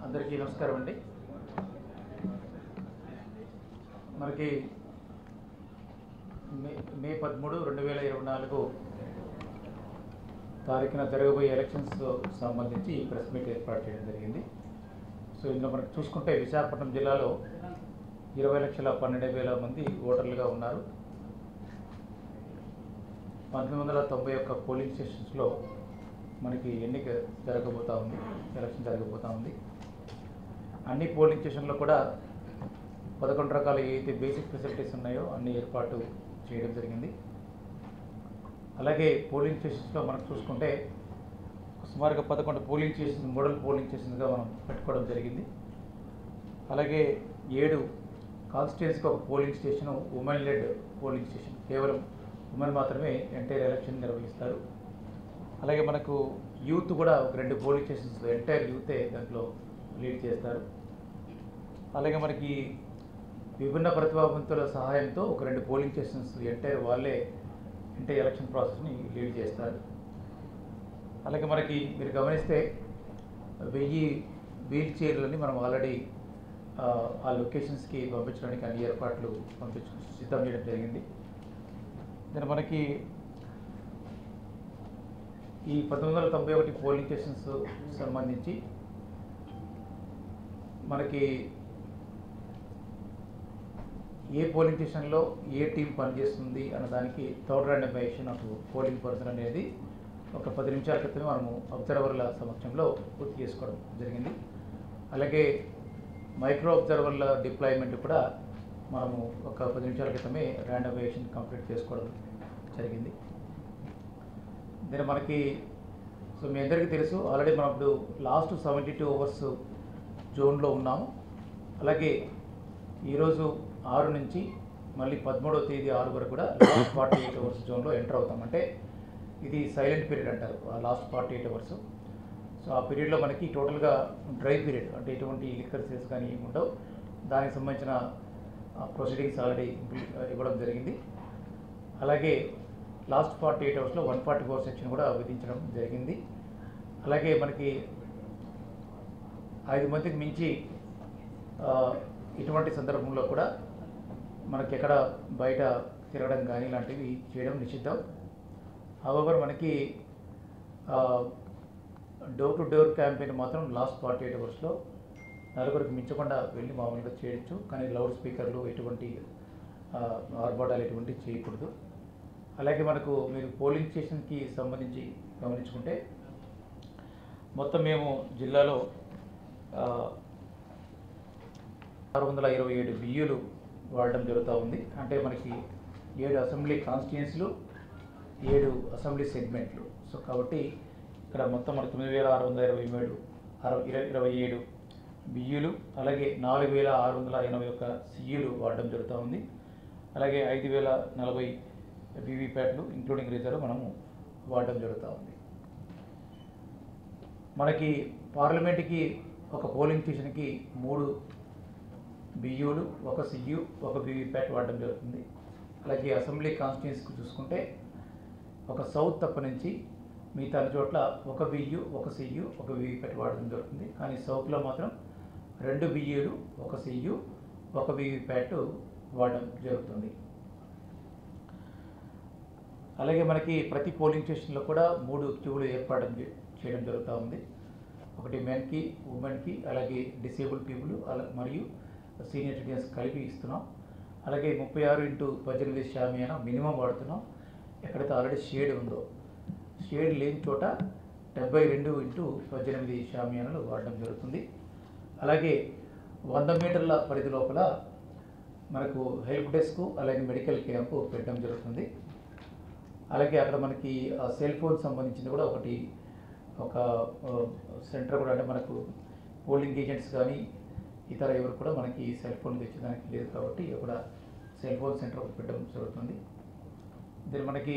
అందరికీ నమస్కారం అండి. మనకి మే 13, 2024 తారీఖున జరగబోయే ఎలక్షన్స్ సంబంధించి ప్రెస్ మీట్ ఏర్పాటు చేయడం జరిగింది. సో ఇందులో మనకు చూసుకుంటే విశాఖపట్నం జిల్లాలో 20,12,000 మంది ఓటర్లుగా ఉన్నారు. 1991 పోలింగ్ స్టేషన్స్లో మనకి ఎన్నిక జరగబోతూ ఉంది, ఎలక్షన్ జరగబోతూ ఉంది. అన్ని పోలింగ్ స్టేషన్లో కూడా 11 రకాల ఏదైతే బేసిక్ ఫెసిలిటీస్ ఉన్నాయో అన్ని ఏర్పాటు చేయడం జరిగింది. అలాగే పోలింగ్ స్టేషన్స్లో మనం చూసుకుంటే సుమారుగా 11 పోలింగ్ స్టేషన్ మోడల్ పోలింగ్ స్టేషన్స్గా మనం పెట్టుకోవడం జరిగింది. అలాగే 7 కాన్స్టిట్యుయెన్సీకి ఒక polling station women lead polling station, కేవలం ఉమెన్ మాత్రమే ఎంటైర్ ఎలక్షన్ నిర్వహిస్తారు. అలాగే మనకు యూత్ కూడా ఒక 2 పోలింగ్ స్టేషన్స్ ఎంటైర్ యూతే దాంట్లో లీడ్ చేస్తారు. అలాగే మనకి విభిన్న ప్రతిభావంతుల సహాయంతో ఒక 2 పోలింగ్ స్టేషన్స్ ఎంటైర్ వాళ్ళే ఎంటైర్ ఎలక్షన్ ప్రాసెస్ని లీడ్ చేస్తారు. అలాగే మనకి మీరు గమనిస్తే 1000 వీల్ చైర్లని మనం ఆల్రెడీ ఆ లొకేషన్స్కి పంపించడానికి అన్ని ఏర్పాట్లు సిద్ధం చేయడం జరిగింది. దీని మనకి ఈ 1991 పోలింగ్ స్టేషన్స్ సంబంధించి మనకి ఏ పోలింగ్ స్టేషన్లో ఏ టీం పనిచేస్తుంది అన్నదానికి third randomisation of polling person అనేది ఒక 10 నిమిషాల క్రితమే మనము అబ్జర్వర్ల సమక్షంలో పూర్తి చేసుకోవడం జరిగింది. అలాగే మైక్రో అబ్జర్వర్ల డిప్లాయ్మెంట్ కూడా మనము ఒక 10 నిమిషాల క్రితమే ర్యాండమైజేషన్ కంప్లీట్ చేసుకోవడం జరిగింది. దీని మనకి మీ అందరికీ తెలుసు, ఆల్రెడీ మనం ఇప్పుడు లాస్ట్ 72 అవర్స్ జోన్లో ఉన్నాము. అలాగే ఈరోజు 6 నుంచి మళ్ళీ 13వ తేదీ 6 వరకు కూడా లాస్ట్ 48 అవర్స్ జోన్లో ఎంటర్ అవుతాం. అంటే ఇది సైలెంట్ పీరియడ్ అంటారు లాస్ట్ 48 అవర్స్. సో ఆ పీరియడ్లో మనకి టోటల్గా డ్రై పీరియడ్, అంటే ఎటువంటి లిక్కర్ సేల్స్ కానీ ఏమి ఉండవు. దానికి సంబంధించిన ప్రొసీడింగ్స్ ఆల్రెడీ ఇవ్వడం జరిగింది. అలాగే లాస్ట్ 48 అవర్స్లో 144 సెక్షన్ కూడా విధించడం జరిగింది. అలాగే మనకి 5 మందికి మించి ఇటువంటి సందర్భంలో కూడా మనకి ఎక్కడ బయట తిరగడం కానీ ఇలాంటివి చేయడం నిషిద్ధం. హౌవెవర్ మనకి డోర్ టు డోర్ క్యాంపెయిన్ మాత్రం లాస్ట్ 48 అవర్స్లో 4 మించకుండా వెళ్ళి మామూలుగా చేయొచ్చు. కానీ లౌడ్ స్పీకర్లు ఎటువంటి ఆర్భాటాలు ఎటువంటివి చేయకూడదు. అలాగే మనకు మీరు పోలింగ్ స్టేషన్కి సంబంధించి గమనించుకుంటే మొత్తం మేము జిల్లాలో 627 బియ్యులు వాడడం జరుగుతూ ఉంది. అంటే మనకి 7 అసెంబ్లీ కాన్స్టిట్యుయెన్సీలు, 7 అసెంబ్లీ సెగ్మెంట్లు. సో కాబట్టి ఇక్కడ మొత్తం మనకు 9,627 బియ్యులు, అలాగే 4,681 సియ్యులు వాడడం జరుగుతూ ఉంది. అలాగే 5,040 వీవీప్యాట్లు ఇంక్లూడింగ్ రిజర్వ్ మనము వాడడం జరుగుతూ ఉంది. మనకి పార్లమెంట్కి ఒక పోలింగ్ స్టేషన్కి 3 బియ్యూలు, 1 సియ్యు, 1 వీవీప్యాట్ వాడడం జరుగుతుంది. అలాగే అసెంబ్లీ కాన్స్టిట్యుయెన్సీకి చూసుకుంటే ఒక సౌత్ తప్ప నుంచి మిగతా చోట్ల 1 బియ్యు, 1 సియ్యు, 1 వీవీప్యాట్ వాడడం జరుగుతుంది. కానీ సౌత్లో మాత్రం 2 బియ్యూలు, 1 సియ్యు, 1 వీవీప్యాట్ వాడడం జరుగుతుంది. అలాగే మనకి ప్రతి పోలింగ్ స్టేషన్లో కూడా 3 క్యూలు ఏర్పాటు చేయడం జరుగుతూ ఉంది. ఒకటి మెన్కి, ఉమెన్కి, అలాగే డిసేబుల్ పీపుల్ మరియు సీనియర్ సిటిజన్స్ కలిపి ఇస్తున్నాం. అలాగే 36x18 షామియానా మినిమం వాడుతున్నాం. ఎక్కడైతే ఆల్రెడీ షేడ్ ఉందో, షేడ్ లేని చోట 72x18 షామియానాలు వాడడం జరుగుతుంది. అలాగే 100 మీటర్ల పరిధి లోపల మనకు హెల్ప్ డెస్క్, అలాగే మెడికల్ క్యాంపు పెట్టడం జరుగుతుంది. అలాగే అక్కడ మనకి సెల్ ఫోన్ సంబంధించింది కూడా ఒక సెంటర్ కూడా, అంటే మనకు పోలింగ్ ఏజెంట్స్ కానీ ఇతర ఎవరు కూడా మనకి సెల్ ఫోన్ తెచ్చడానికి లేదు కాబట్టి అక్కడ సెల్ ఫోన్ సెంటర్ పెట్టడం జరుగుతుంది. దీని మనకి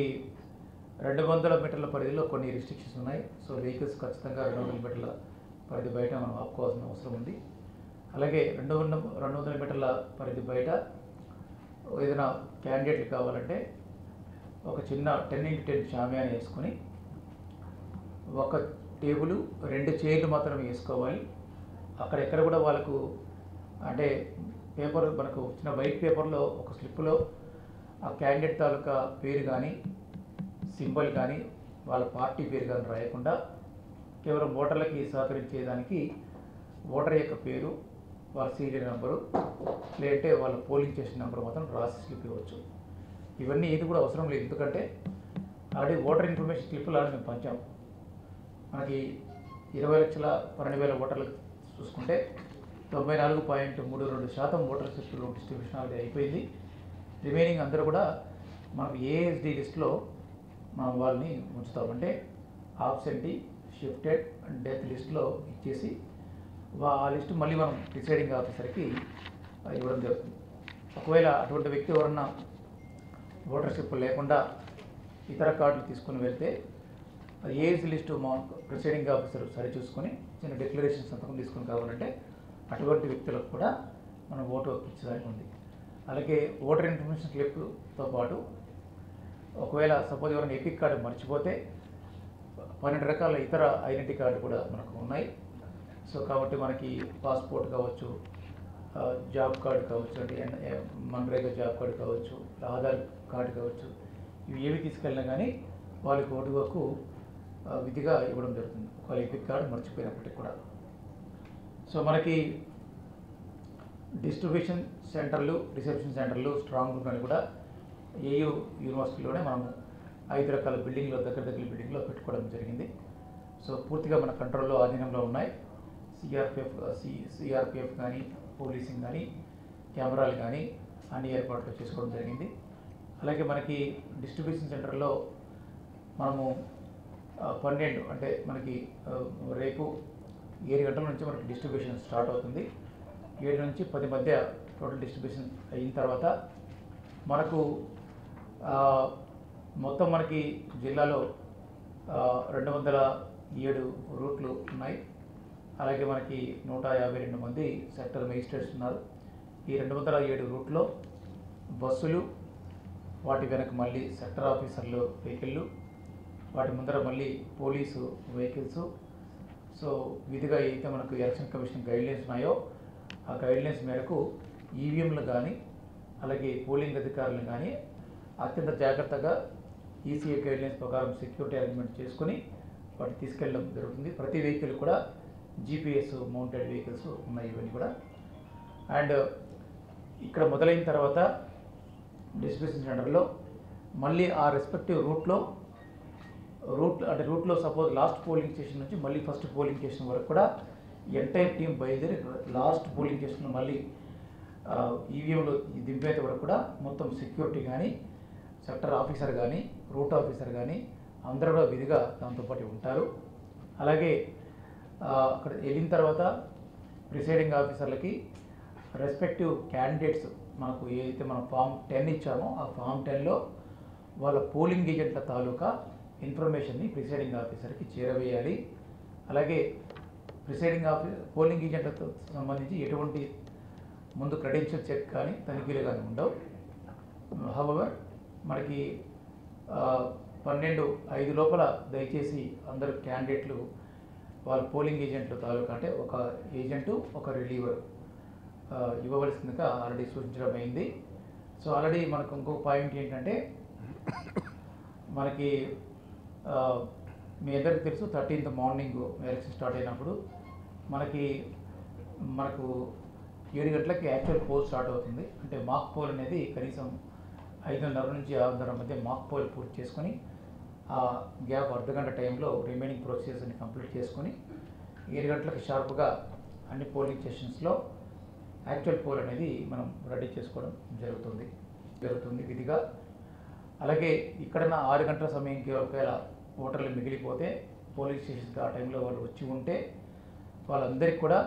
200 మీటర్ల పరిధిలో కొన్ని రిస్ట్రిక్షన్స్ ఉన్నాయి. సో వెహికల్స్ ఖచ్చితంగా 200 మీటర్ల పరిధి బయట మనం ఆపుకోవాల్సిన అవసరం ఉంది. అలాగే 200 మీటర్ల పరిధి బయట ఏదైనా క్యాండిడేట్లు కావాలంటే ఒక చిన్న 10x10 షామియానా వేసుకొని ఒక టేబుల్ 2 చైర్లు మాత్రమే వేసుకోవాలి. అక్కడెక్కడ కూడా వాళ్ళకు అంటే పేపర్ మనకు వచ్చిన వైట్ పేపర్లో ఒక స్లిప్లో ఆ క్యాండిడేట్ తాలూకా పేరు కానీ సింబల్ కానీ వాళ్ళ పార్టీ పేరు కానీ రాయకుండా కేవలం ఓటర్లకి సహకరించేదానికి ఓటర్ యొక్క పేరు, వాళ్ళ సీరియల్ నెంబరు, లేదంటే వాళ్ళ పోలింగ్ చేసిన నెంబర్ మాత్రం రాసి స్లిప్ ఇవ్వచ్చు. ఇవన్నీ ఏది కూడా అవసరం లేదు, ఎందుకంటే ఆల్రెడీ ఓటర్ ఇన్ఫర్మేషన్ స్లిప్లు ఆల్రెడీ మేము పంచాం. మనకి 20,12,000 ఓటర్లకు చూసుకుంటే 94.32% ఓటర్ స్లిప్లు డిస్ట్రిబ్యూషన్ ఆల్రెడీ అయిపోయింది. రిమైనింగ్ అందరూ కూడా మనం ఏఎస్డి లిస్ట్లో మనం వాళ్ళని ఉంచుతామంటే ఆబ్సెంటీ, షిఫ్టెడ్ అండ్ డెత్ లిస్ట్లో ఇచ్చేసి ఆ లిస్టు మళ్ళీ మనం ప్రిసైడింగ్ ఆఫీసర్కి ఇవ్వడం జరుగుతుంది. ఒకవేళ అటువంటి వ్యక్తి ఎవరన్నా ఓటర్ స్లిప్ లేకుండా ఇతర కార్డులు తీసుకుని వెళ్తే ఏజ్ లిస్టు మా ప్రిసైడింగ్ ఆఫీసర్ సరి చూసుకొని చిన్న డిక్లరేషన్ సంతకం తీసుకుని కావాలంటే అటువంటి వ్యక్తులకు కూడా మనం ఓటు ఇచ్చడానికి ఉంది. అలాగే ఓటర్ ఇన్ఫర్మేషన్ స్లిప్తో పాటు ఒకవేళ సపోజ్ ఎవరైనా ఎపిక్ కార్డు మర్చిపోతే 12 రకాల ఇతర ఐడెంటిటీ కార్డు కూడా మనకు ఉన్నాయి. సో కాబట్టి మనకి పాస్పోర్ట్ కావచ్చు, జాబ్ కార్డు కావచ్చు, అంటే మన్రేగా జాబ్ కార్డు కావచ్చు, ఆధార్ కార్డు కావచ్చు, ఇవి ఏవి తీసుకెళ్ళినా కానీ వాళ్ళకి ఓటు హక్కు విధిగా ఇవ్వడం జరుగుతుంది, ఒకవేళ ఎపిక్ కార్డు మర్చిపోయినప్పటికీ కూడా. సో మనకి డిస్ట్రిబ్యూషన్ సెంటర్లు, రిసెప్షన్ సెంటర్లు, స్ట్రాంగ్ రూమ్ అని కూడా ఏయూ యూనివర్సిటీలోనే మనము 5 రకాల బిల్డింగ్లో దగ్గర బిల్డింగ్లో పెట్టుకోవడం జరిగింది. సో పూర్తిగా మన కంట్రోల్లో, ఆధీనంలో ఉన్నాయి. సిఆర్పిఎఫ్ కానీ, పోలీసింగ్ కానీ, కెమెరాలు కానీ అన్ని ఏర్పాట్లు చేసుకోవడం జరిగింది. అలాగే మనకి డిస్ట్రిబ్యూషన్ సెంటర్లో మనము 12 అంటే మనకి రేపు 7 గంటల నుంచి మనకి డిస్ట్రిబ్యూషన్ స్టార్ట్ అవుతుంది. 7 నుంచి 10 మధ్య టోటల్ డిస్ట్రిబ్యూషన్ అయిన తర్వాత మనకు మొత్తం మనకి జిల్లాలో 207 రూట్లు ఉన్నాయి. అలాగే మనకి 152 మంది సెక్టర్ మెజిస్ట్రేట్స్ ఉన్నారు. ఈ 207 రూట్లో బస్సులు, వాటి వెనక మళ్ళీ సెక్టర్ ఆఫీసర్లు వెహికళ్ళు, వాటి ముందర మళ్ళీ పోలీసు వెహికల్స్. సో విధిగా అయితే మనకు ఎలక్షన్ కమిషన్ గైడ్లైన్స్ ఉన్నాయో ఆ గైడ్లైన్స్ మేరకు ఈవీఎంలు కానీ అలాగే పోలింగ్ అధికారులు కానీ అత్యంత జాగ్రత్తగా ఈసీఐ గైడ్లైన్స్ ప్రకారం సెక్యూరిటీ అరేంజ్మెంట్ చేసుకుని వాటిని తీసుకెళ్ళడం జరుగుతుంది. ప్రతి వెహికల్ కూడా జీపీఎస్ మౌంటెడ్ వెహికల్స్ ఉన్నాయి ఇవన్నీ కూడా. అండ్ ఇక్కడ మొదలైన తర్వాత డిస్ట్రిబ్యూషన్ సెంటర్లో మళ్ళీ ఆ రెస్పెక్టివ్ రూట్లో సపోజ్ లాస్ట్ పోలింగ్ స్టేషన్ నుంచి మళ్ళీ ఫస్ట్ పోలింగ్ స్టేషన్ వరకు కూడా ఎంటైర్ టీం బయలుదేరి లాస్ట్ పోలింగ్ స్టేషన్ మళ్ళీ ఈవీఎంలో దింపేంత వరకు కూడా మొత్తం సెక్యూరిటీ కానీ, సెక్టర్ ఆఫీసర్ కానీ, రూట్ ఆఫీసర్ కానీ అందరూ కూడా విధిగా దాంతోపాటు ఉంటారు. అలాగే అక్కడ వెళ్ళిన తర్వాత ప్రిసైడింగ్ ఆఫీసర్లకి రెస్పెక్టివ్ క్యాండిడేట్స్ మనకు ఏదైతే మనం ఫామ్ 10 ఇచ్చామో ఆ ఫామ్ 10లో వాళ్ళ పోలింగ్ ఏజెంట్ల తాలూకా ఇన్ఫర్మేషన్ని ప్రిసైడింగ్ ఆఫీసర్కి చేరవేయాలి. అలాగే పోలింగ్ ఏజెంట్లతో సంబంధించి ఎటువంటి ముందు క్రెడెన్షియల్ చెక్ కానీ తనిఖీలు కానీ ఉండవు. హవెవర్ మనకి 12:05 లోపల దయచేసి అందరు క్యాండిడేట్లు వాళ్ళ పోలింగ్ ఏజెంట్ల తాలూకా అంటే ఒక ఏజెంటు, ఒక రిలీవర్ ఇవ్వవలసిందిగా ఆల్రెడీ సూచించడం అయింది. సో ఆల్రెడీ మనకు ఇంకొక పాయింట్ ఏంటంటే మనకి మీ అందరికీ తెలుసు 13th మార్నింగ్ ఎలక్షన్ స్టార్ట్ అయినప్పుడు మనకు 7 గంటలకి యాక్చువల్ పోల్ స్టార్ట్ అవుతుంది. అంటే మాక్ పోల్ అనేది కనీసం 5:30 నుంచి 6:30 మధ్య మాక్ పోల్ పూర్తి చేసుకొని ఆ గ్యాప్ అర్ధగంట టైంలో రిమైనింగ్ ప్రొసీజర్స్ని కంప్లీట్ చేసుకొని 7 గంటలకు షార్ప్గా అన్ని పోలింగ్ స్టేషన్స్లో యాక్చువల్ పోల్ అనేది మనం రెడీ చేసుకోవడం జరుగుతుంది విధిగా. అలాగే ఇక్కడన్నా 6 గంటల సమయంకి ఒకవేళ ఓటర్లు మిగిలిపోతే పోలింగ్ స్టేషన్కి ఆ టైంలో వాళ్ళు వచ్చి ఉంటే వాళ్ళందరికీ కూడా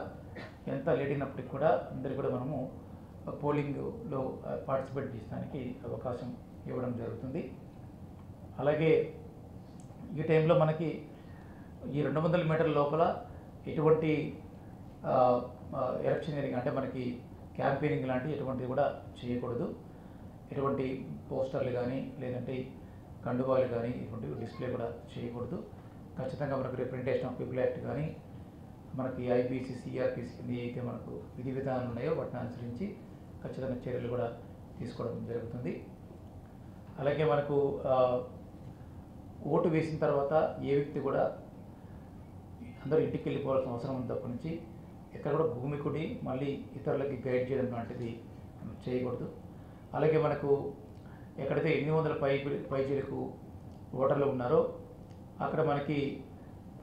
ఎంత లేట్ అయినప్పటికీ కూడా అందరికీ కూడా మనము పోలింగ్లో పార్టిసిపేట్ చేయడానికి అవకాశం ఇవ్వడం జరుగుతుంది. అలాగే ఈ టైంలో మనకి ఈ 200 మీటర్ల లోపల ఎటువంటి ఎలక్షనీరింగ్ అంటే మనకి క్యాంపెయినింగ్ లాంటి ఎటువంటివి కూడా చేయకూడదు. ఎటువంటి పోస్టర్లు కానీ లేదంటే కండువాలు కానీ ఇటువంటి డిస్ప్లే కూడా చేయకూడదు. ఖచ్చితంగా మనకు రిప్రజెంటేషన్ ఆఫ్ పీపుల్ యాక్ట్ కానీ మనకి ఐపీసీ సిఆర్పిసి కింద అయితే మనకు విధి విధానాలు ఉన్నాయో వాటిని అనుసరించి ఖచ్చితంగా చర్యలు కూడా తీసుకోవడం జరుగుతుంది. అలాగే మనకు ఓటు వేసిన తర్వాత ఏ వ్యక్తి కూడా అందరూ ఇంటికి వెళ్ళిపోవాల్సిన అవసరం ఉంది తప్ప నుంచి ఎక్కడ కూడా భూమి కొడి మళ్ళీ ఇతరులకి గైడ్ చేయడం లాంటిది చేయకూడదు. అలాగే మనకు ఎక్కడైతే 800 పైచీలకు ఓటర్లు ఉన్నారో అక్కడ మనకి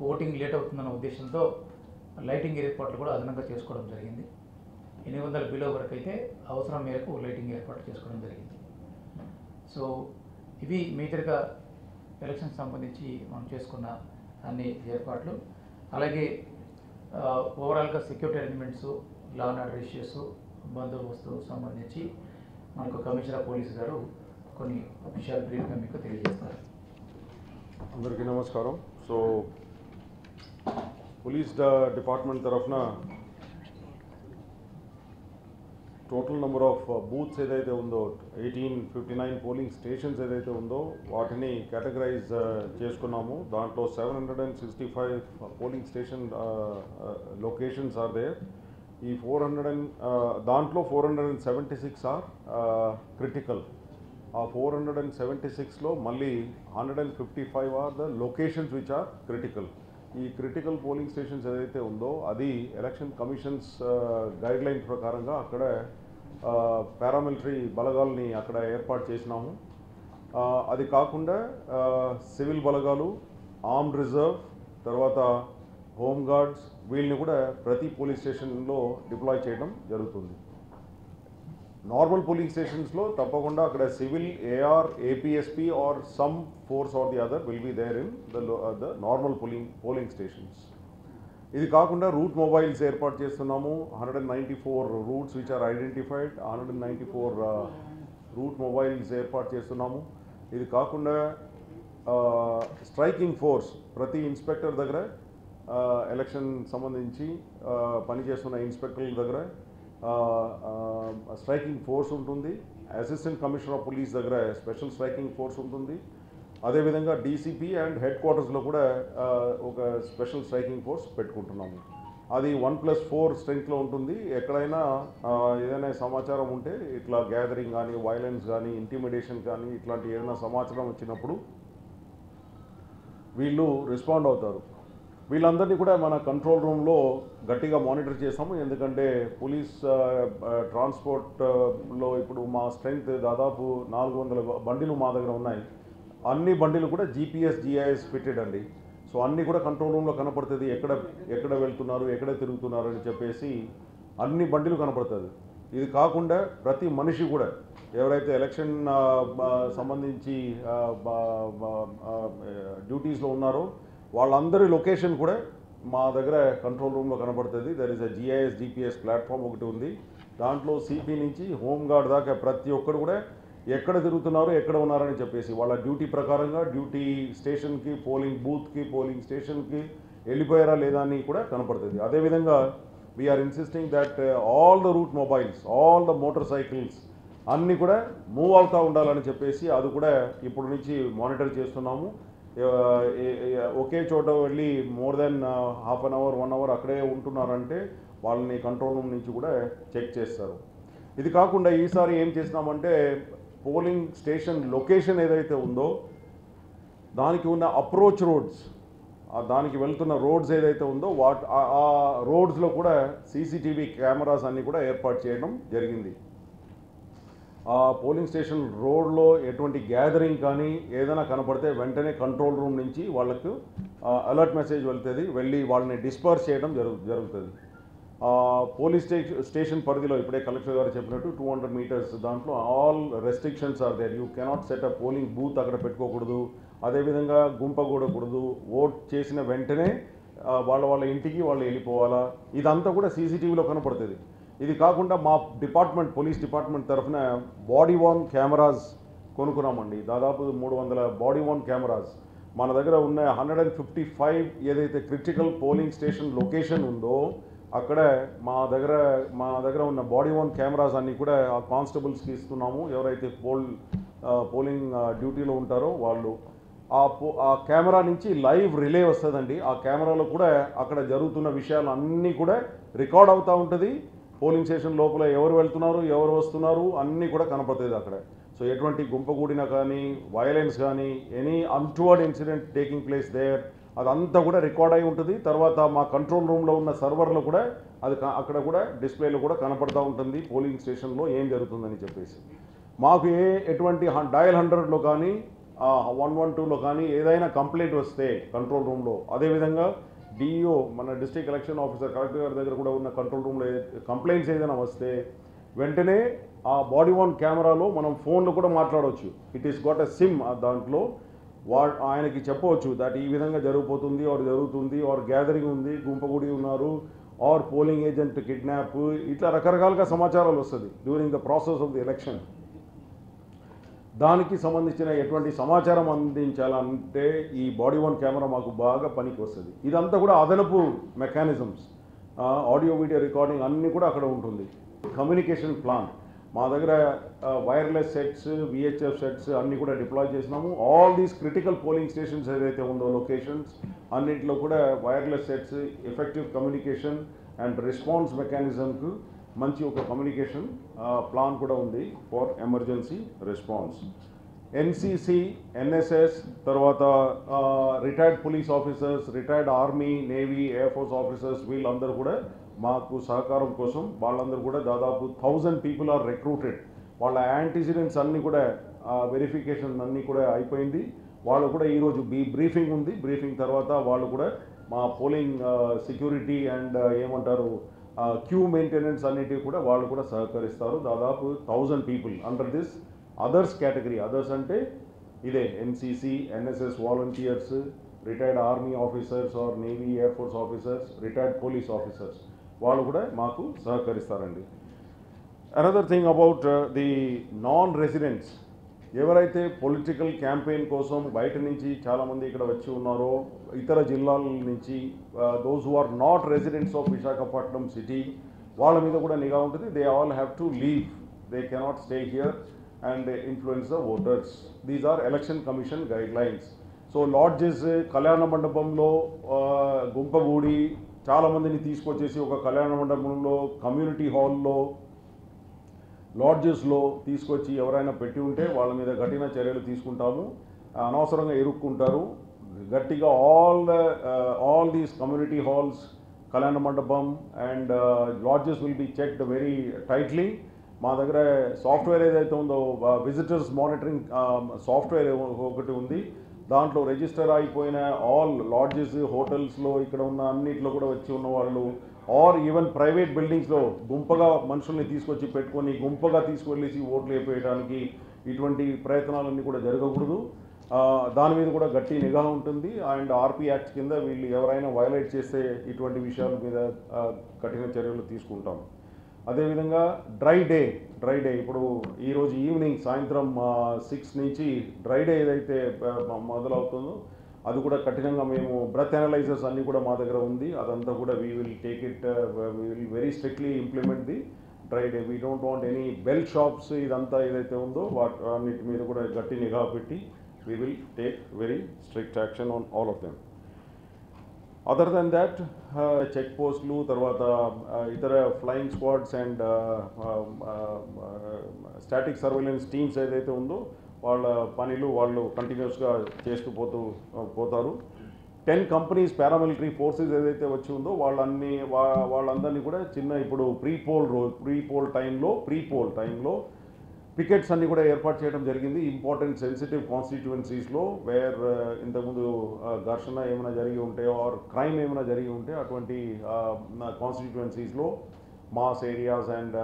ఓటింగ్ లేట్ అవుతుందన్న ఉద్దేశంతో లైటింగ్ ఏర్పాట్లు కూడా అదనంగా చేసుకోవడం జరిగింది. 800 బిలో వరకు అయితే అవసరం మేరకు లైటింగ్ ఏర్పాట్లు చేసుకోవడం జరిగింది. సో ఇవి మేజర్గా ఎలక్షన్ సంబంధించి మనం చేసుకున్న అన్ని ఏర్పాట్లు. అలాగే ఓవరాల్గా security arrangements, law and order issues, బందోబస్తు సంబంధించి మనకు కమిషనర్ పోలీసు గారు కొన్ని విషయాలు బ్రీఫ్గా మీకు తెలియజేస్తారు. అందరికీ నమస్కారం. సో పోలీస్ డిపార్ట్మెంట్ తరఫున టోటల్ నెంబర్ ఆఫ్ బూత్స్ ఏదైతే ఉందో 1859 పోలింగ్ స్టేషన్స్ ఏదైతే ఉందో వాటిని కేటగరైజ్ చేసుకున్నాము. దాంట్లో 765 polling station locations are there. ఈ దాంట్లో 476 ఆర్ క్రిటికల్. ఆ 476లో మళ్ళీ 155 are the locations which are critical. ఈ క్రిటికల్ పోలింగ్ స్టేషన్స్ ఏదైతే ఉందో అది ఎలక్షన్ కమిషన్స్ గైడ్లైన్స్ ప్రకారంగా అక్కడ పారామిలిటరీ బలగాల్ని అక్కడ ఏర్పాటు చేసినాము. అది కాకుండా సివిల్ బలగాలు, ఆర్మ్డ్ రిజర్వ్, తర్వాత హోమ్ గార్డ్స్ వీళ్ళని కూడా ప్రతి పోలీస్ స్టేషన్లో డిప్లాయ్ చేయడం జరుగుతుంది. నార్మల్ పోలింగ్ స్టేషన్స్లో తప్పకుండా అక్కడ civil, AR, APSP or some force or the other will be there in the normal polling stations. ఇది కాకుండా రూట్ మొబైల్స్ ఏర్పాటు చేస్తున్నాము. 194 routes which are identified, 194 route mobiles ఏర్పాటు చేస్తున్నాము. ఇది కాకుండా స్ట్రైకింగ్ ఫోర్స్ ప్రతి ఇన్స్పెక్టర్ దగ్గర, ఎలక్షన్ సంబంధించి పనిచేస్తున్న ఇన్స్పెక్టర్ల దగ్గర స్ట్రైకింగ్ ఫోర్స్ ఉంటుంది. అసిస్టెంట్ కమిషనర్ ఆఫ్ పోలీస్ దగ్గర స్పెషల్ స్ట్రైకింగ్ ఫోర్స్ ఉంటుంది. అదేవిధంగా డీసీపీ అండ్ హెడ్ క్వార్టర్స్లో కూడా ఒక స్పెషల్ స్ట్రైకింగ్ ఫోర్స్ పెట్టుకుంటున్నాము. అది 1+4 స్ట్రెంగ్త్లో ఉంటుంది. ఎక్కడైనా ఏదైనా సమాచారం ఉంటే ఇట్లా గ్యాదరింగ్ కానీ, వైలెన్స్ కానీ, ఇంటిమిడేషన్ కానీ ఇట్లాంటి ఏదైనా సమాచారం వచ్చినప్పుడు వీళ్ళు రెస్పాండ్ అవుతారు. వీళ్ళందరినీ కూడా మన కంట్రోల్ రూమ్లో గట్టిగా మానిటర్ చేస్తాము. ఎందుకంటే పోలీస్ ట్రాన్స్పోర్ట్లో ఇప్పుడు మా స్ట్రెంగ్త్ దాదాపు 400 బండిలు మా దగ్గర ఉన్నాయి. అన్ని బండిలు కూడా GIS ఫిట్టెడ్ అండి. సో అన్నీ కూడా కంట్రోల్ రూమ్లో కనపడుతుంది. ఎక్కడ వెళ్తున్నారు, ఎక్కడ తిరుగుతున్నారు అని చెప్పేసి అన్ని బండిలు కనపడుతుంది. ఇది కాకుండా ప్రతి మనిషి కూడా ఎవరైతే ఎలక్షన్ సంబంధించి డ్యూటీస్లో ఉన్నారో వాళ్ళందరి లొకేషన్ కూడా మా దగ్గర కంట్రోల్ రూమ్లో కనపడుతుంది. There is GIS GPS platform ఒకటి ఉంది. దాంట్లో సిపి నుంచి హోమ్ గార్డ్ దాకా ప్రతి ఒక్కరు కూడా ఎక్కడ తిరుగుతున్నారు, ఎక్కడ ఉన్నారని చెప్పేసి వాళ్ళ డ్యూటీ ప్రకారంగా డ్యూటీ స్టేషన్కి, పోలింగ్ బూత్కి, పోలింగ్ స్టేషన్కి వెళ్ళిపోయారా లేదా అని కూడా కనపడుతుంది. అదేవిధంగా we are insisting that all the route mobiles, all the motorcycles అన్నీ కూడా మూవ్ అవుతూ ఉండాలని చెప్పేసి అది కూడా ఇప్పుడు నుంచి మానిటర్ చేస్తున్నాము. ఒకే చోట వెళ్ళి more than half an hour, 1 hour అక్కడే ఉంటున్నారంటే వాళ్ళని కంట్రోల్ రూమ్ నుంచి కూడా చెక్ చేస్తారు. ఇది కాకుండా ఈసారి ఏం చేసినామంటే పోలింగ్ స్టేషన్ లొకేషన్ ఏదైతే ఉందో దానికి ఉన్న అప్రోచ్ రోడ్స్, దానికి వెళ్తున్న రోడ్స్ ఏదైతే ఉందో ఆ రోడ్స్లో కూడా CCTV కెమెరాస్ అన్నీ కూడా ఏర్పాటు చేయడం జరిగింది. ఆ పోలింగ్ స్టేషన్ రోడ్లో ఎటువంటి గ్యాదరింగ్ కానీ ఏదైనా కనపడితే వెంటనే కంట్రోల్ రూమ్ నుంచి వాళ్ళకు అలర్ట్ మెసేజ్ వెళ్తుంది, వెళ్ళి వాళ్ళని డిస్పర్స్ చేయడం జరుగుతుంది. పోలీస్ స్టేషన్ పరిధిలో ఇప్పుడే కలెక్టర్ గారు చెప్పినట్టు 200 మీటర్స్ దాంట్లో all restrictions are there. You cannot set a polling booth అక్కడ పెట్టుకోకూడదు. అదేవిధంగా గుంపకూడకూడదు. ఓట్ చేసిన వెంటనే వాళ్ళ ఇంటికి వాళ్ళు వెళ్ళిపోవాలా. ఇదంతా కూడా CCTVలో కనపడుతుంది. ఇది కాకుండా మా డిపార్ట్మెంట్, పోలీస్ డిపార్ట్మెంట్ తరఫున బాడీ వార్న్ కెమెరాస్ కొనుక్కున్నామండి. దాదాపు 300 బాడీ వార్న్ కెమెరాస్ మన దగ్గర ఉన్న 155 ఏదైతే క్రిటికల్ పోలింగ్ స్టేషన్ లొకేషన్ ఉందో అక్కడ మా దగ్గర ఉన్న బాడీ వార్న్ కెమెరాస్ అన్నీ కూడా ఆ కానిస్టేబుల్స్కి ఇస్తున్నాము. ఎవరైతే పోలింగ్ డ్యూటీలో ఉంటారో వాళ్ళు ఆ కెమెరా నుంచి లైవ్ రిలే వస్తుందండి. ఆ కెమెరాలో కూడా అక్కడ జరుగుతున్న విషయాలు అన్నీ కూడా రికార్డ్ అవుతూ ఉంటుంది. పోలింగ్ స్టేషన్ లోపల ఎవరు వెళ్తున్నారు, ఎవరు వస్తున్నారు అన్నీ కూడా కనపడుతుంది అక్కడ. సో ఎటువంటి గుంపగూడిన కానీ, వయలెన్స్ కానీ, any untoward incident taking place there, అదంతా కూడా రికార్డ్ అయి ఉంటుంది. తర్వాత మా కంట్రోల్ రూమ్లో ఉన్న సర్వర్లో కూడా అది అక్కడ కూడా డిస్ప్లేలో కూడా కనపడుతూ ఉంటుంది పోలింగ్ స్టేషన్లో ఏం జరుగుతుందని చెప్పేసి. మాకు ఎటువంటి డయల్ 100లో కానీ 112లో కానీ ఏదైనా కంప్లైంట్ వస్తే కంట్రోల్ రూమ్లో, అదేవిధంగా డిఈఓ మన డిస్ట్రిక్ట్ ఎలక్షన్ ఆఫీసర్ కలెక్టర్ గారి దగ్గర కూడా ఉన్న కంట్రోల్ రూమ్లో కంప్లైంట్స్ ఏదైనా వస్తే వెంటనే ఆ బాడీ వాన్ కెమెరాలో మనం ఫోన్లో కూడా మాట్లాడవచ్చు. It is got a SIM. దాంట్లో ఆయనకి చెప్పవచ్చు దట్ ఈ విధంగా జరిగిపోతుంది, ఆర్ జరుగుతుంది, ఆర్ గ్యాదరింగ్ ఉంది, గుంపగుడి ఉన్నారు, ఆర్ పోలింగ్ ఏజెంట్ కిడ్నాప్, ఇట్లా రకరకాలుగా సమాచారాలు వస్తుంది during the process of the election. దానికి సంబంధించిన ఎటువంటి సమాచారం అందించాలంటే ఈ బాడీ వన్ కెమెరా మాకు బాగా పనికి వస్తుంది. ఇదంతా కూడా అదనపు మెకానిజమ్స్, ఆడియో వీడియో రికార్డింగ్ అన్నీ కూడా అక్కడ ఉంటుంది. కమ్యూనికేషన్ ప్లాన్ మా దగ్గర వైర్లెస్ సెట్స్, విహెచ్ఎఫ్ సెట్స్ అన్నీ కూడా డిప్లాయ్ చేసినాము. All these critical polling stations ఏదైతే ఉందో లొకేషన్స్ అన్నింటిలో కూడా wireless sets, effective communication and response మెకానిజంకు మంచి ఒక కమ్యూనికేషన్ ప్లాన్ కూడా ఉంది for emergency response. NCC, NSS, తర్వాత retired police officers, retired army, navy, air force officers వీళ్ళందరూ కూడా మాకు సహకారం కోసం వాళ్ళందరూ కూడా దాదాపు 1000 పీపుల్ ఆర్ రిక్రూటెడ్. వాళ్ళ యాంటీసిడెంట్స్ అన్నీ కూడా వెరిఫికేషన్ అన్నీ కూడా అయిపోయింది. వాళ్ళు కూడా ఈరోజు బ్రీఫింగ్ ఉంది. బ్రీఫింగ్ తర్వాత వాళ్ళు కూడా మా పోలింగ్ సెక్యూరిటీ అండ్ ఏమంటారు క్యూ మెయింటెనెన్స్ అన్నిటికీ కూడా వాళ్ళు కూడా సహకరిస్తారు. దాదాపు 1000 people under this others category. Others అంటే ఇదే NCC, NSS volunteers, retired army officers or navy, air force officers, retired police officers వాళ్ళు కూడా మాకు సహకరిస్తారండి. Another thing about the non residents, ఎవరైతే పొలిటికల్ క్యాంపెయిన్ కోసం బయట నుంచి చాలామంది ఇక్కడ వచ్చి ఉన్నారో ఇతర జిల్లాల నుంచి, those who are not residents of Visakhapatnam city, వాళ్ళ మీద కూడా నిఘా ఉంటుంది. They all have to leave, they cannot stay here and influence the voters. These are election commission guidelines. So lodges, కళ్యాణ మండపంలో గుంపగూడి చాలామందిని తీసుకొచ్చేసి ఒక కళ్యాణ మండపంలో, కమ్యూనిటీ హాల్లో, లాడ్జెస్లో తీసుకొచ్చి ఎవరైనా పెట్టి ఉంటే వాళ్ళ మీద కఠిన చర్యలు తీసుకుంటాము. అనవసరంగా ఇరుక్కుంటారు. గట్టిగా ఆల్ దీస్ కమ్యూనిటీ హాల్స్, కళ్యాణ మండపం and lodges will be checked very tightly. మా దగ్గర సాఫ్ట్వేర్ ఏదైతే ఉందో విజిటర్స్ మానిటరింగ్ సాఫ్ట్వేర్ ఒకటి ఉంది. దాంట్లో రిజిస్టర్ అయిపోయిన ఆల్ లాడ్జెస్, హోటల్స్లో ఇక్కడ ఉన్న అన్నింటిలో కూడా వచ్చి ఉన్న వాళ్ళు, ఆర్ ఈవెన్ ప్రైవేట్ బిల్డింగ్స్లో గుంపగా మనుషుల్ని తీసుకొచ్చి పెట్టుకొని గుంపగా తీసుకెళ్ళేసి ఓట్లు వేయడానికి ఇటువంటి ప్రయత్నాలన్నీ కూడా జరగకూడదు. దాని మీద కూడా గట్టి నిఘా ఉంటుంది. అండ్ ఆర్పీ యాక్ట్ కింద వీళ్ళు ఎవరైనా వయలేట్ చేస్తే ఇటువంటి విషయాల మీద కఠిన చర్యలు తీసుకుంటాం. అదేవిధంగా డ్రై డే ఇప్పుడు ఈరోజు ఈవినింగ్ సాయంత్రం 6 నుంచి డ్రై డే ఏదైతే మొదలవుతుందో అది కూడా కఠినంగా మేము బ్రెత్ అనలైజర్స్ అన్నీ కూడా మా దగ్గర ఉంది. అదంతా కూడా we will take it, we will very strictly implement the dry day. We don't want any belt shops ఇదంతా ఏదైతే ఉందో అన్నిటి మీద కూడా గట్టి నిఘా పెట్టి we will take very strict action on all of them. Other than that check posts, తర్వాత ఇతర flying squads and static surveillance teams ఏదైతే ఉందో వాళ్ళ పనులు వాళ్ళు కంటిన్యూస్గా చేస్తూ పోతారు. 10 కంపెనీస్ పారామిలిటరీ ఫోర్సెస్ ఏదైతే వచ్చి ఉందో వాళ్ళందరినీ కూడా ఇప్పుడు ప్రీ పోల్ టైంలో పికెట్స్ అన్నీ కూడా ఏర్పాటు చేయడం జరిగింది. ఇంపార్టెంట్ సెన్సిటివ్ కాన్స్టిట్యువెన్సీస్లో వేర్ ఇంతకుముందు ఘర్షణ ఏమైనా జరిగి ఉంటే ఆర్ క్రైమ్ ఏమైనా జరిగి ఉంటే అటువంటి కాన్స్టిట్యువెన్సీస్లో mass areas and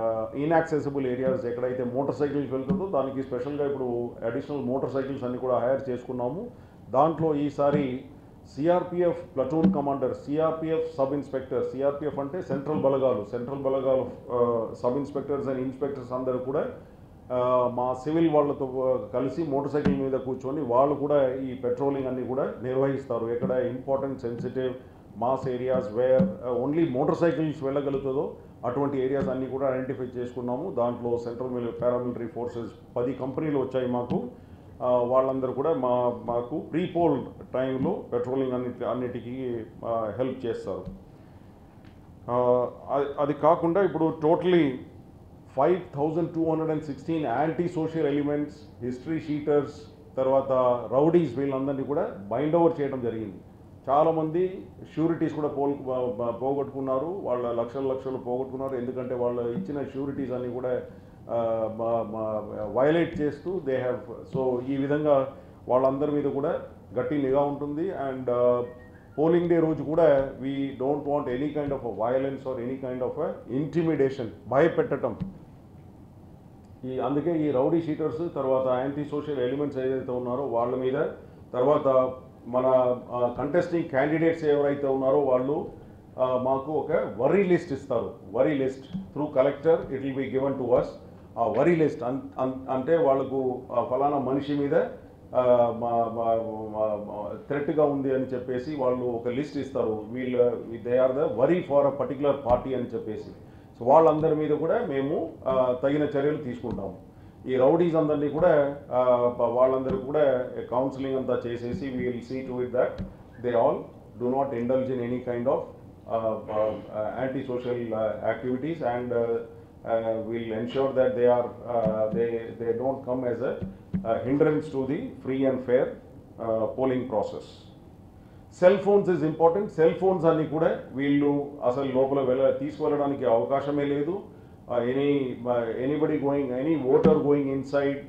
inaccessible areas ఎక్కడైతే మోటార్ సైకిల్స్ వెళ్తుందో దానికి స్పెషల్గా ఇప్పుడు అడిషనల్ మోటార్ సైకిల్స్ అన్ని కూడా హైర్ చేసుకున్నాము. దాంట్లో ఈసారి CRPF platoon commander, CRPF sub inspector, CRPF అంటే సెంట్రల్ బలగాలు సబ్ ఇన్స్పెక్టర్స్ అండ్ ఇన్స్పెక్టర్స్ అందరూ కూడా మా సివిల్ వాళ్ళతో కలిసి మోటార్ సైకిల్ మీద కూర్చొని వాళ్ళు కూడా ఈ పెట్రోలింగ్ అన్ని కూడా నిర్వహిస్తారు. ఎక్కడ important sensitive mass areas where only motorcycles వెళ్ళగలుగుతుందో అటువంటి ఏరియాస్ అన్నీ కూడా ఐడెంటిఫై చేసుకున్నాము. దాంట్లో సెంట్రల్ పారామిలిటరీ ఫోర్సెస్ 10 కంపెనీలు వచ్చాయి మాకు. వాళ్ళందరూ కూడా మాకు ప్రీ పోల్ టైంలో పెట్రోలింగ్ అన్నిటికీ హెల్ప్ చేస్తారు. అది కాకుండా ఇప్పుడు totally 5216 anti social elements, history sheeters, తర్వాత రౌడీస్ వీళ్ళందరినీ కూడా బైండ్ ఓవర్ చేయడం జరిగింది. చాలామంది షూరిటీస్ కూడా పోగొట్టుకున్నారు, వాళ్ళ లక్షలు పోగొట్టుకున్నారు. ఎందుకంటే వాళ్ళు ఇచ్చిన షూరిటీస్ అన్ని కూడా వయలేట్ చేస్తూ దే హ్యావ్. సో ఈ విధంగా వాళ్ళందరి మీద కూడా గట్టి నిఘా ఉంటుంది. అండ్ పోలింగ్ డే రోజు కూడా we don't want any kind of violence or any kind of intimidation, భయపెట్టడం. అందుకే ఈ రౌడీ షీటర్స్, తర్వాత యాంటీ సోషల్ ఎలిమెంట్స్ ఏదైతే ఉన్నారో వాళ్ళ మీద, తర్వాత మన కంటెస్టింగ్ క్యాండిడేట్స్ ఎవరైతే ఉన్నారో వాళ్ళు మాకు ఒక వరీ లిస్ట్ ఇస్తారు. Worry list through collector it will be given to us. ఆ వరీ లిస్ట్ అంటే వాళ్ళకు ఫలానా మనిషి మీద థ్రెట్గా ఉంది అని చెప్పేసి వాళ్ళు ఒక లిస్ట్ ఇస్తారు. They are the worry for a particular party అని చెప్పేసి. సో వాళ్ళందరి మీద కూడా మేము తగిన చర్యలు తీసుకుంటాము. ఈ రౌడీస్ అందరినీ కూడా వాళ్ళందరికీ కూడా కౌన్సిలింగ్ అంతా చేసేసి we will see to it that they all do not indulge in any kind of anti social activities and will ensure that they don't come as a hindrance to the free and fair polling process. Cell phones is important. Cell phones అన్ని కూడా వీళ్ళు అసలు లోపల తీసుకువెళ్ళడానికి అవకాశమే లేదు. any voter going inside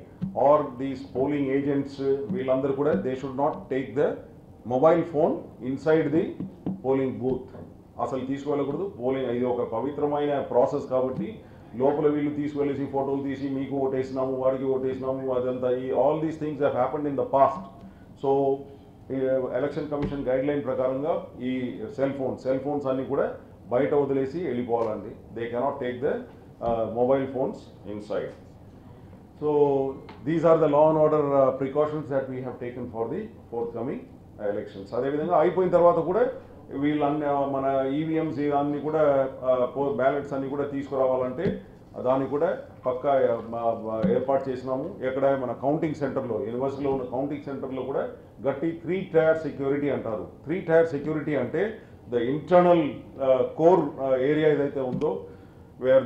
or these polling agents వీళ్ళందరూ కూడా they should not take the mobile phone inside the polling booth. అసలు తీసుకువెళ్ళకూడదు. పోలింగ్ ఇది ఒక పవిత్రమైన ప్రాసెస్ కాబట్టి లోపల వీళ్ళు తీసుకువెళ్ళేసి ఫోటోలు తీసి మీకు ఓటేసినాము, వాడికి ఓటేసినాము, అదంతా all these things have happened in the past. So election commission guideline ప్రకారంగా ఈ సెల్ ఫోన్స్ అన్ని కూడా బయట వదిలేసి వెళ్ళిపోవాలండి. They cannot take the mobile phones inside. So these are the law and order precautions that we have taken for the forthcoming elections. అదేవిధంగా అయిపోయిన తర్వాత కూడా వీళ్ళన్ని మన ఈవీఎంస్ అన్ని కూడా బ్యాలెట్స్ అన్ని కూడా తీసుకురావాలంటే దానికి కూడా పక్కా ఏర్పాటు చేసినాము. ఎక్కడ మన కౌంటింగ్ సెంటర్లో, యూనివర్సిటీలో ఉన్న కౌంటింగ్ సెంటర్లో కూడా గట్టి 3 టైర్ సెక్యూరిటీ అంటారు. 3 టైర్ సెక్యూరిటీ అంటే ద ఇంటర్నల్ కోర్ ఏరియా ఏదైతే ఉందో where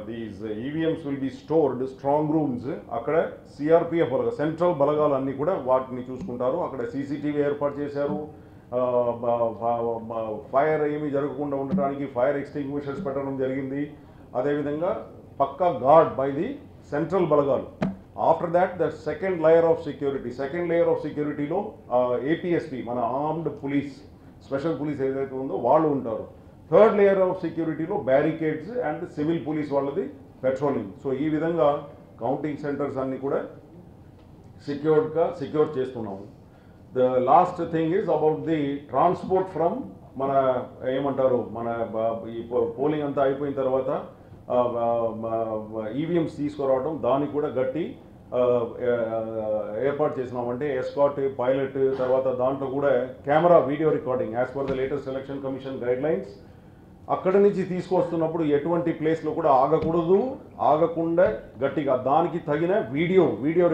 these EVMs will be stored, strong rooms, అక్కడ సిఆర్పిఎఫ్ సెంట్రల్ బలగాలు అన్నీ కూడా వాటిని చూసుకుంటారు. అక్కడ సీసీటీవీ ఏర్పాటు చేశారు. ఫైర్ ఏమీ జరగకుండా ఉండటానికి ఫైర్ ఎక్స్టింగ్విషర్స్ పెట్టడం జరిగింది. అదేవిధంగా పక్కా గార్డ్ బై ది సెంట్రల్ బలగాలు. After that the second layer of సెక్యూరిటీలో ఏపీఎస్పీ మన ఆర్మ్డ్ పోలీస్, స్పెషల్ పోలీస్ ఏదైతే ఉందో వాళ్ళు ఉంటారు. థర్డ్ లేయర్ ఆఫ్ సెక్యూరిటీలో బ్యారికేడ్స్ అండ్ సివిల్ పోలీస్ వాళ్ళది పెట్రోలింగ్. సో ఈ విధంగా కౌంటింగ్ సెంటర్స్ అన్ని కూడా సెక్యూర్ చేస్తున్నాము. The last thing is about the transport from మన ఏమంటారు మన ఈ పోలింగ్ అంతా అయిపోయిన తర్వాత ఈవీఎంస్ తీసుకురావడం, దానికి కూడా గట్టి ఏర్పాటు చేసినామంటే ఎస్కాట్, పైలట్, తర్వాత దాంట్లో కూడా camera video recording as per the latest election commission guide lines. అక్కడి నుంచి తీసుకొస్తున్నప్పుడు ఎటువంటి ప్లేస్లో కూడా ఆగకుండా గట్టిగా దానికి తగిన video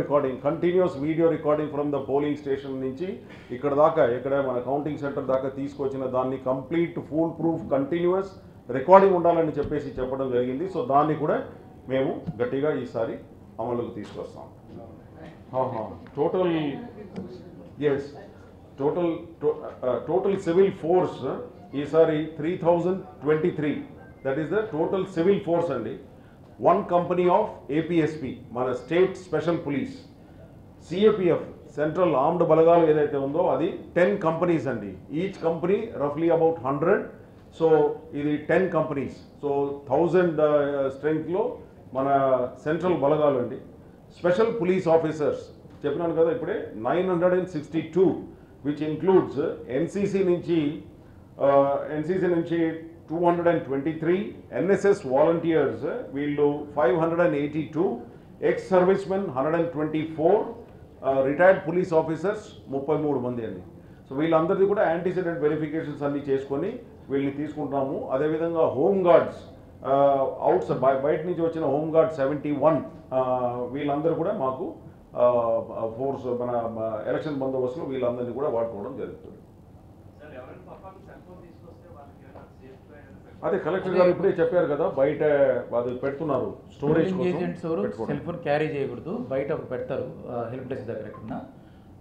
recording, continuous video recording from the polling station నుంచి ఇక్కడ దాకా, ఇక్కడ మన కౌంటింగ్ సెంటర్ దాకా తీసుకొచ్చిన దాన్ని complete full proof continuous recording ఉండాలని చెప్పడం జరిగింది. సో దాన్ని కూడా మేము గట్టిగా ఈసారి అమలుకు తీసుకొస్తాం. టోటల్ సివిల్ ఫోర్స్ ఈసారి 3023, that is the total civil force అండి. 1 కంపెనీ ఆఫ్ ఏపీఎస్పీ మన state special police, CAPF central armed బలగాలు ఏదైతే ఉందో అది 10 కంపెనీస్ అండి. ఈచ్ కంపెనీ రఫ్లీ అబౌట్ 100. సో ఇది 10 కంపెనీస్. సో 1000 స్ట్రెంగ్త్లో మన సెంట్రల్ బలగాలు అండి. స్పెషల్ పోలీస్ ఆఫీసర్స్ చెప్పినాను కదా ఇప్పుడే 962, విచ్ ఇంక్లూడ్స్ ఎన్సీసీ నుంచి 223, ఎన్ఎస్ఎస్ వాలంటీర్స్ వీళ్ళు 582, ex servicemen 124, retired police officers 33 మంది అండి. సో వీళ్ళందరిది కూడా యాంటీసిడెంట్ వెరిఫికేషన్స్ అన్ని చేసుకొని వీళ్ళని తీసుకుంటాము. అదేవిధంగా హోమ్ గార్డ్స్ బయట నుంచి వచ్చిన హోమ్ గార్డ్ 71, వీళ్ళందరూ కూడా మాకు ఫోర్స్ మన ఎలక్షన్ బందోబస్తులో వీళ్ళందరినీ కూడా వాడుకోవడం జరుగుతుంది. అదే కలెక్టర్ గారు ఇప్పుడే చెప్పారు కదా, బయట అది పెడుతున్నారు storage agents cell phone carry చేయకూడదు, బయట ఒక పెడతారు హెల్ప్ డెస్క్ దగ్గర ఎక్కడన్నా,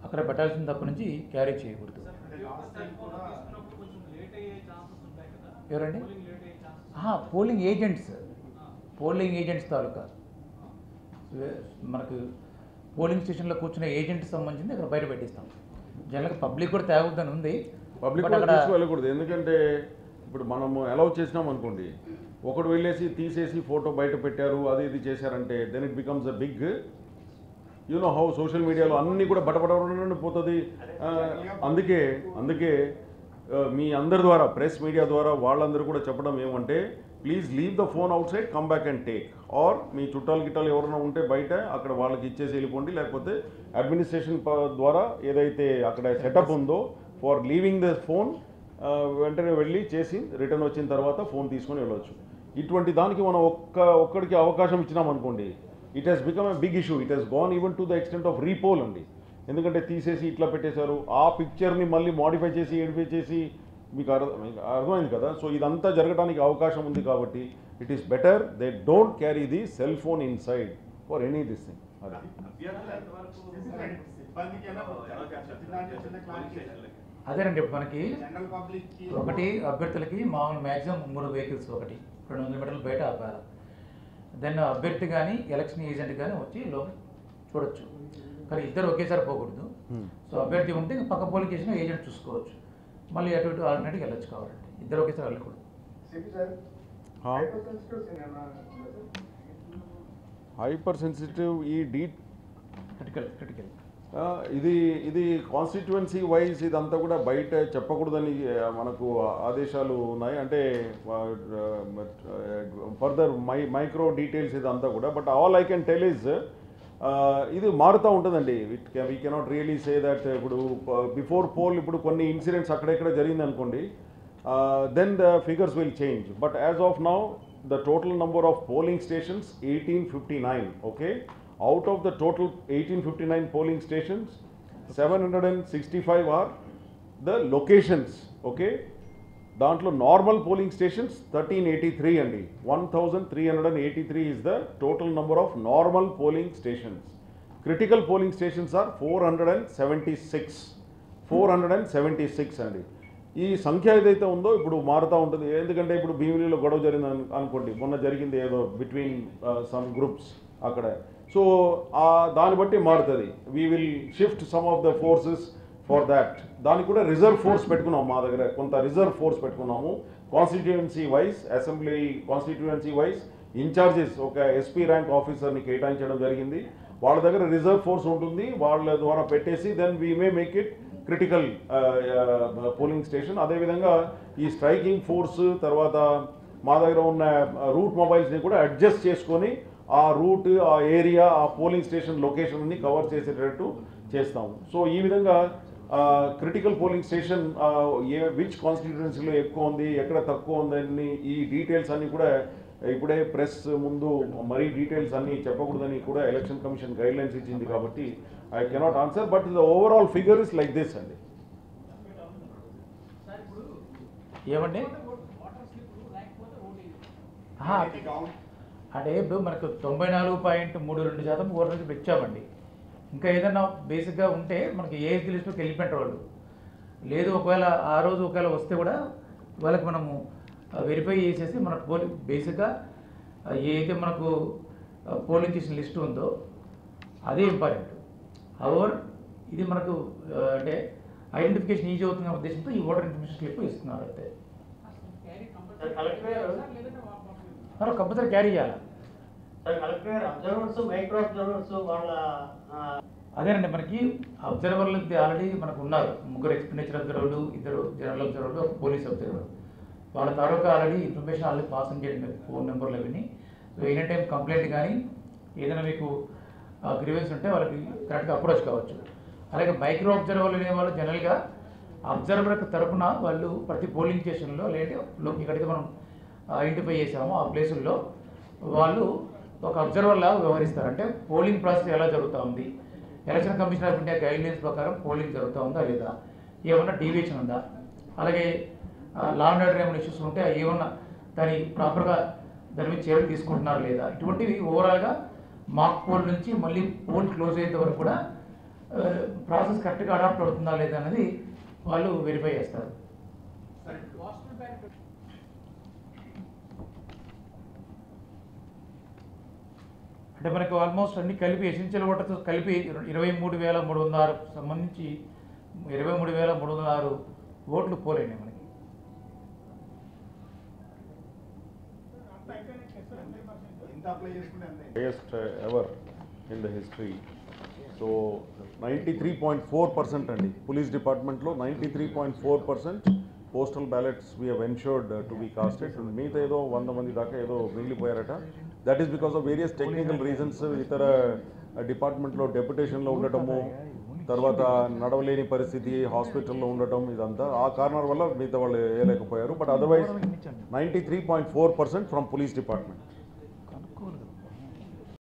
అక్కడ పెట్టాల్సిన తప్ప నుంచి క్యారీ చేయకూడదు. ఎవరండి? పోలింగ్ ఏజెంట్స్ తాలూకా మనకు పోలింగ్ స్టేషన్లో కూర్చున్న ఏజెంట్కి సంబంధించింది అక్కడ బయట పెట్టిస్తాం. జనరల్గా పబ్లిక్ కూడా తేవద్దని ఉంది, పబ్లిక్ కూడా తీసుకువెళ్ళకూడదు. ఎందుకంటే ఇప్పుడు మనము అలౌ చేసినాం అనుకోండి, ఒకడు వెళ్ళేసి తీసేసి ఫోటో బయట పెట్టారు అది ఇది చేశారంటే then it becomes a big you know how social మీడియాలో అన్నీ కూడా బటబడ పోతుంది. అందుకే మీ అందరి ద్వారా ప్రెస్ మీడియా ద్వారా వాళ్ళందరూ కూడా చెప్పడం ఏమంటే, please leave the phone outside, come back and take, or మీ చుట్టాలు గిట్టాలు ఎవరైనా ఉంటే బయట అక్కడ వాళ్ళకి ఇచ్చేసి వెళ్ళిపోండి, లేకపోతే అడ్మినిస్ట్రేషన్ ద్వారా ఏదైతే అక్కడ సెటప్ ఉందో ఫర్ లీవింగ్ ద ఫోన్ వెంటనే వెళ్ళి చేసి రిటర్న్ వచ్చిన తర్వాత ఫోన్ తీసుకొని వెళ్ళవచ్చు. ఇటువంటి దానికి మనం ఒక్కడికి అవకాశం ఇచ్చినాం అనుకోండి, it has become a big issue. It has gone even to the extent of repoll అండి. ఎందుకంటే తీసేసి ఇట్లా పెట్టేశారు, ఆ పిక్చర్ని మళ్ళీ మాడిఫై చేసి ఎడిఫై చేసి మీకు అర్థమైంది కదా. సో ఇదంతా జరగడానికి అవకాశం ఉంది కాబట్టి it is better they don't carry the cell phone in side for any this thing. అదేనండి, మనకి ఒకటి అభ్యర్థులకి మామూలు మ్యాక్సిమం 3 వెహికల్స్, ఒకటి 200 మీటర్లు బయట ఆపాలి. దెన్ అభ్యర్థి కానీ ఎలక్షన్ ఏజెంట్ కానీ వచ్చి లోపల చూడొచ్చు, కానీ ఇద్దరు ఒకేసారి పోకూడదు. సో అభ్యర్థి ఉంటే పక్క పోలింగ్ స్టేషన్ ఏజెంట్ చూసుకోవచ్చు, మళ్ళీ అటు ఇటు ఆల్టర్నేట్గా వెళ్ళొచ్చు. కావాలంటే ఇద్దరు ఒకేసారి వెళ్ళకూడదు. హైపర్ సెన్సిటివ్ ఈ క్రిటికల్ ఇది కాన్స్టిట్యువెన్సీ వైజ్ ఇదంతా కూడా బయట చెప్పకూడదని మనకు ఆదేశాలు ఉన్నాయి. అంటే ఫర్దర్ మైక్రో డీటెయిల్స్ ఇదంతా కూడా. But all I can tell is ఇది మారుతూ ఉంటుందండి. We cannot really say that ఇప్పుడు బిఫోర్ పోల్ ఇప్పుడు కొన్ని ఇన్సిడెంట్స్ అక్కడెక్కడ జరిగింది అనుకోండి, then the figures will change. But as of now the total number of polling stations 1859. Okay, out of the total 1859 polling stations, 765 are the locations. Okay, దాంట్లో normal polling stations 1383 అండి. 1383 is the total number of normal polling stations. Critical polling stations are 476 అండి. ఈ సంఖ్య ఏదైతే ఉందో ఇప్పుడు మారుతూ ఉంటుంది. ఎందుకంటే ఇప్పుడు భీమిలిలో గొడవ జరిగింది అనుకోండి, మొన్న జరిగింది ఏదో బిట్వీన్ సమ్ గ్రూప్స్ అక్కడ. సో దాన్ని బట్టి మారుతుంది. We will shift some of the forces for that. దానికి కూడా రిజర్వ్ ఫోర్స్ పెట్టుకున్నాము, మా దగ్గర కొంత రిజర్వ్ ఫోర్స్ పెట్టుకున్నాము. Constituency wise, assembly constituency wise in-charges ఒక ఎస్పీ ర్యాంక్ ఆఫీసర్ని కేటాయించడం జరిగింది. వాళ్ళ దగ్గర రిజర్వ్ ఫోర్స్ ఉంటుంది, వాళ్ళ ద్వారా పెట్టేసి then we may make it critical polling station. అదేవిధంగా ఈ స్ట్రైకింగ్ ఫోర్స్ తర్వాత మా దగ్గర ఉన్న రూట్ మొబైల్స్ని కూడా అడ్జస్ట్ చేసుకొని ఆ రూట్, ఆ ఏరియా, ఆ పోలింగ్ స్టేషన్ లొకేషన్ని కవర్ చేసేటట్టు చేస్తాము. సో ఈ విధంగా క్రిటికల్ పోలింగ్ స్టేషన్ విచ్ కాన్స్టిట్యుయెన్సీలో ఎక్కువ ఉంది, ఎక్కడ తక్కువ ఉందని ఈ డీటెయిల్స్ అన్నీ కూడా ఇప్పుడే ప్రెస్ ముందు మరీ డీటెయిల్స్ అన్నీ చెప్పకూడదని కూడా ఎలక్షన్ కమిషన్ గైడ్లైన్స్ ఇచ్చింది. కాబట్టి I cannot answer, but the overall figure is like this అండి. ఏమండి అంటే ఇప్పుడు మనకు 94.32% ఓటర్స్ ఇచ్చామండి. ఇంకా ఏదైనా బేసిక్గా ఉంటే మనకి ఏజ్ లిస్టుకి వెళ్ళిపోయినారు వాళ్ళు. లేదు ఒకవేళ ఆ రోజు ఒకవేళ వస్తే కూడా వాళ్ళకి మనము వెరిఫై చేసేసి మన బేసిక్గా ఏదైతే మనకు పోలింగ్ స్టేషన్ లిస్ట్ ఉందో అదే ఇంపార్టెంట్. అవర్ ఇది మనకు అంటే ఐడెంటిఫికేషన్ ఈజీ అవుతున్న ఉద్దేశంతో ఈ ఓటర్ ఇన్ఫర్మేషన్ స్లిప్ ఇస్తున్నారు. అయితే కంపల్సరీ క్యారీ చేయాలి. అదేనండి, మనకి అబ్జర్వర్లు ఆల్రెడీ మనకు ఉన్నారు. 3 ఎక్స్పెండిచర్ అబ్జర్వర్లు, 2 జనరల్ అబ్జర్వర్లు, 1 పోలీస్ అబ్జర్వర్. వాళ్ళ తాలూకా ఆల్రెడీ ఇన్ఫర్మేషన్ ఆల్రెడీ పాస్ చేయడం, ఫోన్ నెంబర్లు అవన్నీ. సో ఎనీ టైం కంప్లైంట్ కానీ ఏదైనా మీకు గ్రీవెన్స్ ఉంటే వాళ్ళకి కరెక్ట్గా అప్రోచ్ కావచ్చు. అలాగే మైక్రో అబ్జర్వర్లు అనేవాళ్ళు జనరల్గా అబ్జర్వర్ తరఫున వాళ్ళు ప్రతి పోలింగ్ స్టేషన్లో లేదా ఎక్కడైతే మనం ఐడెంటిఫై చేసామో ఆ ప్లేసుల్లో వాళ్ళు ఒక అబ్జర్వర్లా వ్యవహరిస్తారు. అంటే పోలింగ్ ప్రాసెస్ ఎలా జరుగుతూ ఉంది, election commission of India guidelines ప్రకారం పోలింగ్ జరుగుతూ ఉందా లేదా, ఏమన్నా డీవియేషన్ ఉందా, అలాగే లా అండ్ ఆర్డర్ ఏమైనా ఇష్యూస్ ఉంటే ఏమన్నా దాని ప్రాపర్గా దాని మీద చర్యలు తీసుకుంటున్నారా లేదా, ఇటువంటివి ఓవరాల్గా మాక్ పోల్ నుంచి మళ్ళీ పోల్ క్లోజ్ అయ్యేంత వరకు కూడా ప్రాసెస్ కరెక్ట్గా అడాప్ట్ అవుతుందా లేదా అనేది వాళ్ళు వెరిఫై చేస్తారు. అంటే మనకు ఆల్మోస్ట్ అన్ని కలిపి ఎసెన్షియల్ ఓటర్తో కలిపి 23,306 సంబంధించి 23,306 ఓట్లు పోలైనాయి మనకి. highest ever in the history. So 93.4% అండి పోలీస్ డిపార్ట్మెంట్లో 93.4% postal ballots we have ensured to be casted. మిగతా ఏదో 100 మంది దాకా ఏదో మిగిలిపోయారట. That is because of various technical reasons. ఇతర డిపార్ట్మెంట్లో డెప్యుటేషన్లో ఉండటము, తర్వాత నడవలేని పరిస్థితి, హాస్పిటల్లో ఉండటం, ఇదంతా ఆ కారణాల వల్ల మిగతా వాళ్ళు వేయలేకపోయారు. But otherwise 93.4% from police department.